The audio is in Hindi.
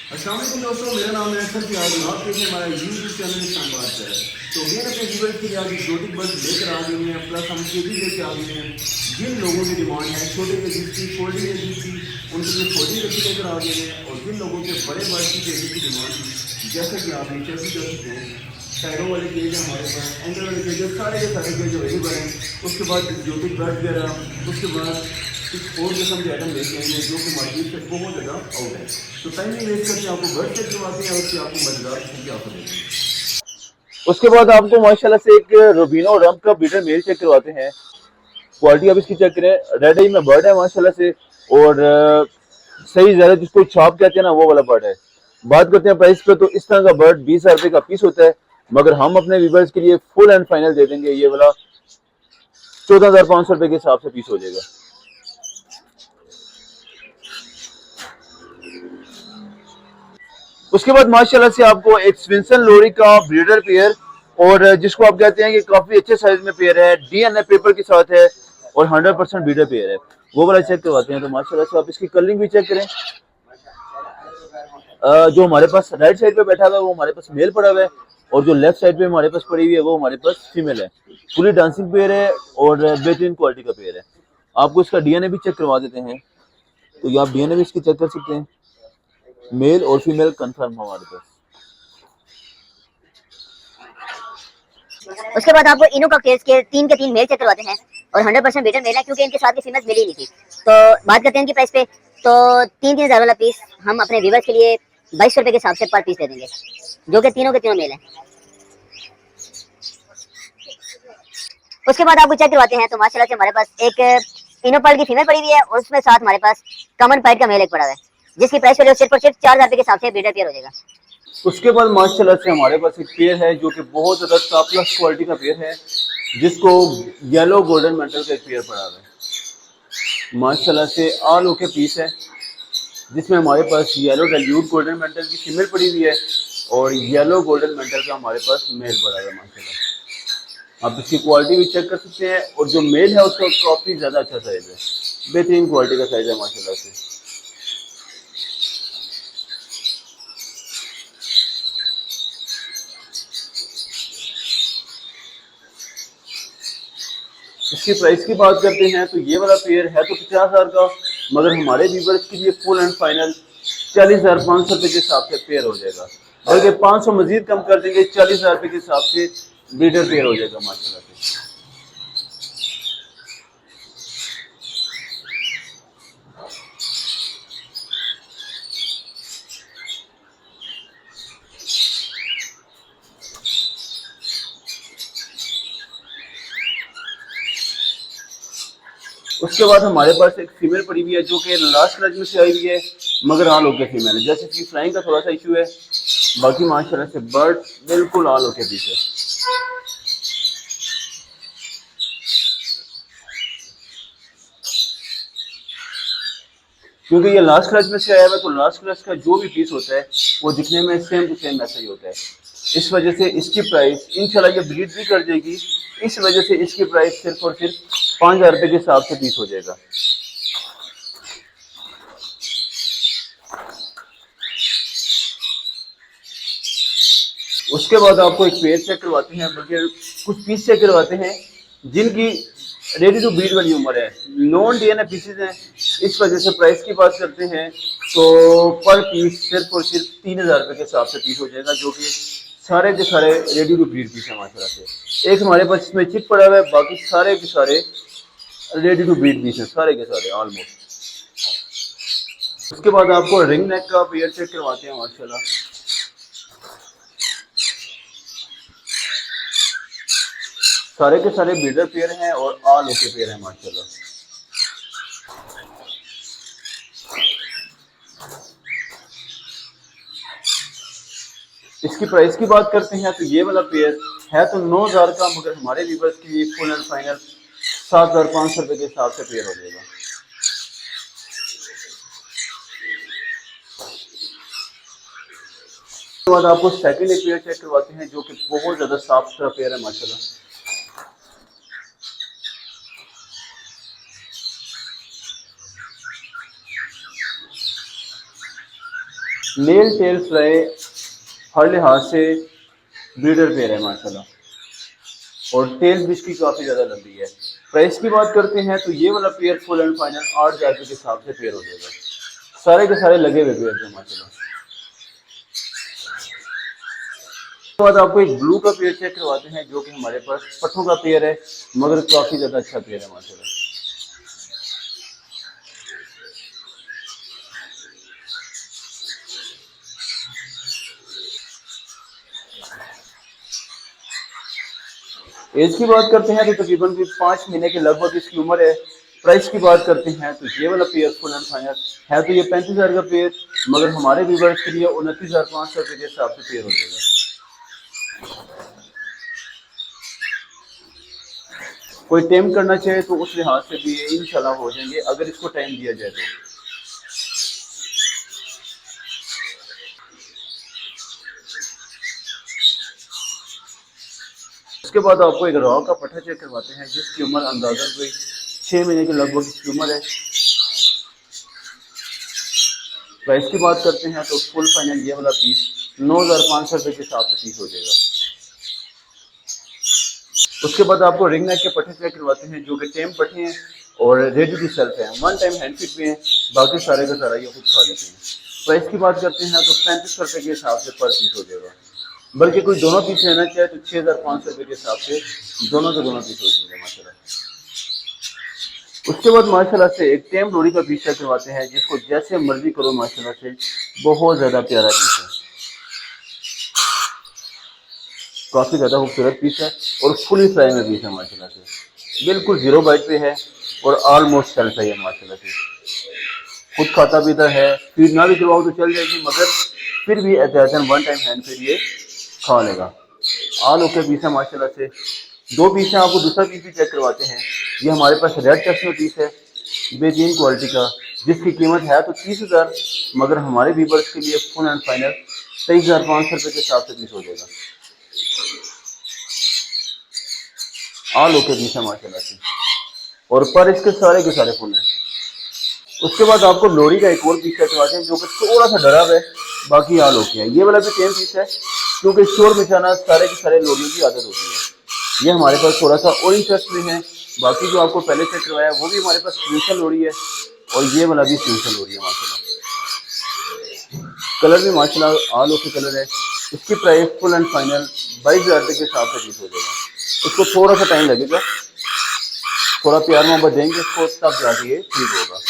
अस्सलाम वालेकुम दोस्तों, मेरा नाम है अशरफ याद और आप देखें हमारा यूट्यूब चैनल इस्लामाबाद है। तो वीर अपने व्यूवर्स के लिए आज एक्सोटिक बर्ड लेकर आ गए हैं, प्लस हम केजी लेकर आ गए हैं। जिन लोगों की डिमांड है छोटे केजी की, फोल्डिंग केजी की, उनके लिए फोल्डिंग केजी लेकर आ गए हैं। और जिन लोगों के बड़े बर्ड की केजी की डिमांड थी, जैसा कि आप नीचे भी कर सकते हैं, टायरों वाले केज है हमारे पास, एंगल वाले केज, सारे के सारे केज अवेलेबल हैं। उसके बाद एक्सोटिक बर्ड वगैरह, उसके बाद कुछ और किस्म के आइटम लेके आएंगे जो कि मार्केट से बहुत ज़्यादा आउट है। तो टाइम नहीं वेस्ट करके आपको घर चेक करवाते हैं और उसकी आपको मजेदार किस्म की ऑफर देते हैं। उसके बाद आपको माशाल्लाह से एक रूबिनो रंग का बीटल मेल चेक करवाते हैं। क्वालिटी आप इसकी चेक करें, रेड आई में बर्ड है माशाल्लाह से। और सही ज़रा जिसको छाप कहते हैं ना, वो वाला बर्ड है। बात करते हैं प्राइस पे, तो इस तरह का बर्ड 20,000 रुपये का पीस होता है, मगर हम अपने व्यूवर्स के लिए फुल एंड फाइनल दे देंगे। ये वाला 14,500 रुपये के हिसाब से पीस हो जाएगा। उसके बाद माशाल्लाह से आपको एक स्विंसन लोरी का ब्रीडर पेयर, और जिसको आप कहते हैं कि काफी अच्छे साइज में पेयर है, डीएनए पेपर के साथ है और 100% ब्रीडर पेयर है, वो वाला चेक करवाते हैं। तो माशाल्लाह से आप इसकी कलरिंग भी चेक करें। जो हमारे पास राइट साइड पे बैठा हुआ है वो हमारे पास मेल पड़ा हुआ है, और जो लेफ्ट साइड पे हमारे पास पड़ी हुई है वो हमारे पास फीमेल है। पूरी डांसिंग पेयर है और बेहतरीन क्वालिटी का पेयर है। आपको इसका डीएनए भी चेक करवा देते हैं, तो ये आप डीएनए भी इसकी चेक कर सकते हैं। मेल और फीमेल कंफर्म हमारे पास। उसके बाद आपको इनो का केस के तीन मेल चेक करवाते हैं और 100% बेटर मेल है, क्योंकि इनके साथ की फीमेल मिली नहीं थी। तो बात करते हैं इनकी प्राइस पे, तो 3,000 वाला पीस हम अपने व्यूवर्स के लिए 2200 रुपये के हिसाब से पर पीस दे देंगे, जो कि तीनों के तीनों मेल है। उसके बाद आपको चेक करवाते हैं, तो माशाल्लाह से हमारे पास एक इनो पर्ल की फीमेल पड़ी हुई है और उसमें साथ हमारे पास कॉमन पाइट का मेल एक पड़ा हुआ है, जिसकी प्राइस सिर्फ और सिर्फ 4,000 रुपये के हिसाब से ब्रीडर पेयर हो जाएगा। उसके बाद माशाल्लाह से हमारे पास एक पेयर है जो कि बहुत ज़्यादा टॉप क्लास क्वालिटी का पेयर है, जिसको येलो गोल्डन मेटल का एक पेयर पड़ा हुआ है। माशाल्लाह से ऑल ओके पीस है, जिसमें हमारे पास येलो डाइल्यूट गोल्डन मेटल की फीमेल पड़ी हुई है और येलो गोल्डन मेटल का हमारे पास मेल पड़ा हुआ है। माशाल्लाह आप इसकी क्वालिटी भी चेक कर सकते हैं, और जो मेल है उसका काफ़ी ज़्यादा अच्छा साइज़ है, बेहतरीन क्वालिटी का साइज़ है माशाल्लाह से। इसकी प्राइस की बात करते हैं, तो ये वाला पेयर है तो 50,000 का, मगर हमारे व्यूवर्स के लिए फुल एंड फाइनल 40,500 रुपये के हिसाब से पेयर हो जाएगा। बल्कि 500 मजीद कम कर देंगे, 40,000 रुपये के हिसाब से ब्रीडर पेयर हो जाएगा माशाल्लाह से। उसके बाद हमारे पास एक फीमेल पड़ी हुई है जो कि लास्ट क्लच में से आई हुई है, मगर ऑल ओके फीमेल है। जैसे कि फ्लाइंग का थोड़ा सा इशू है, बाकी माशाल्लाह से बर्ड बिल्कुल ऑल ओके पीस है। क्योंकि ये लास्ट क्लच में से आया हुआ है, तो लास्ट क्लच का जो भी पीस होता है वो दिखने में सेम टू सेम ऐसा ही होता है। इस वजह से इसकी प्राइस इंशाल्लाह ये ब्रीड भी कर देगी, इस वजह से इसकी प्राइस सिर्फ और सिर्फ 5,000 रुपये के हिसाब से पीस हो जाएगा। उसके बाद आपको एक पेयर चेक करवाते हैं, बल्कि कुछ पीस चेक करवाते हैं जिनकी रेडी टू ब्रीड वाली उम्र है, नॉन डीएनए पीसेज हैं। इस वजह से प्राइस की बात करते हैं तो पर पीस सिर्फ और सिर्फ 3,000 रुपये के हिसाब से पीस हो जाएगा, जो कि सारे के सारे रेडी टू ब्रीड पीस है माशाल्लाह से। एक हमारे पास इसमें चिप पड़ा हुआ है, बाकी सारे के सारे रेडी टू ब्रीड पीस है, सारे के सारे ऑलमोस्ट। उसके बाद आपको रिंग नेक का पेयर चेक करवाते हैं माशाल्लाह। सारे के सारे ब्रीडर पेयर हैं और ऑल ओके पेयर हैं माशाल्लाह। इसकी प्राइस की बात करते हैं, तो ये वाला पेयर है तो 9,000 का, मगर हमारे व्यूवर्स के लिए फुल एंड फाइनल 7,500 रुपये के हिसाब से पेयर हो जाएगा। उसके बाद आपको सेकंड एक पेयर चेक करवाते हैं जो कि बहुत ज़्यादा साफ सुथरा पेयर है माशाल्लाह। मेल टेल फ्लाई हर लिहाज से ब्रीडर पेयर है माशाल्लाह, और टेल भी इसकी काफ़ी ज़्यादा लंबी है। प्राइस की बात करते हैं तो ये वाला पेयर फुल एंड फाइनल 8,000 रुपये के हिसाब से पेयर हो जाएगा। सारे के सारे लगे हुए पेयर हैं माशाल्लाह। उसके बाद आपको एक ब्लू का पेयर चेक करवाते हैं जो कि हमारे पास पट्ठों का पेयर है, मगर काफ़ी ज़्यादा अच्छा पेयर है माशाल्लाह। एज की बात करते हैं तो तकरीबन 5 महीने के लगभग इसकी उम्र है। प्राइस की बात करते हैं तो ये वाला पेयर फुल एंड फाइनल है तो ये 35,000 का पेयर, मगर हमारे व्यूअर्स के लिए 29,500 रुपये के हिसाब से पेयर हो जाएगा। कोई टेम करना चाहे तो उस लिहाज से भी ये इंशाल्लाह हो जाएंगे अगर इसको टाइम दिया जाए तो। उसके बाद आपको एक रॉ का पट्ठा चेक करवाते हैं जिसकी उम्र अंदाजा कोई 6 महीने के लगभग इसकी उम्र है। प्राइस की बात करते हैं तो फुल फाइनल ये वाला पीस 9,500 रुपये के हिसाब से पीस हो जाएगा। उसके बाद आपको रिंग नेक के पट्ठे चेक करवाते हैं जो कि टेम पट्टे हैं और रेडी टू सेल्फ हैं, 1 टाइम हैंड फिट में हैं, बाकी सारे का सारा ये खुद खा लेते हैं। प्राइस की बात करते हैं तो 3500 रुपये के हिसाब से पर पीस हो जाएगा, बल्कि कोई दोनों पीस लेना चाहे तो 6,500 रुपये के हिसाब से दोनों के दोनों पीस हो जाएंगे माशाल्लाह। उसके बाद माशाल्लाह से एक टेम लोरी का पीस चेक करवाते हैं जिसको जैसे मर्जी करो माशाल्लाह से बहुत ज़्यादा प्यारा पीस है, काफ़ी ज़्यादा खूबसूरत पीस है और फुली फ्राई में पीस है माशाल्लाह से, बिल्कुल 0 बाइट पे है और ऑलमोस्ट सेल्फ है माशाल्लाह से। खुद खाता पीता है, फीड ना भी करवाओ तो चल जाएगी, मगर फिर भी एहतियातन 1 टाइम हैंड फिर ये खा लेगा। आल ओके पीस है माशाल्लाह से। 2 पीस हैं, आपको दूसरा पीस भी चेक करवाते हैं। ये हमारे पास रेड चेस्ट में पीस है बेहतरीन क्वालिटी का, जिसकी कीमत है तो 30,000, मगर हमारे व्यूअर्स के लिए फुल एंड फाइनल 23,500 रुपये के हिसाब से पीस हो जाएगा। आल ओके पीस है माशाल्लाह से, और पर इसके सारे के सारे फुल हैं। उसके बाद आपको लोरी का एक और पीस चेक करवाते हैं जो कि थोड़ा सा डरा है, बाकी आल ओके है। ये वाला भी सेम पीस है क्योंकि शोर मचाना सारे के सारे लोरियों की आदत होती है। ये हमारे पास थोड़ा सा और इंटरेस्ट में है, बाकी जो आपको पहले चेक करवाया वो भी हमारे पास स्पेशल लोरी है और ये वाला भी स्पेशल लोरी है माशाल्लाह। कलर भी माशाल्लाह आल ओके कलर है। इसकी प्राइस फुल एंड फाइनल 22,000 रुपये के हिसाब से पीस हो जाएगा। इसको थोड़ा सा टाइम लगेगा, थोड़ा प्यार मोहब्बत देंगे इसको तब जाके ये ठीक होगा।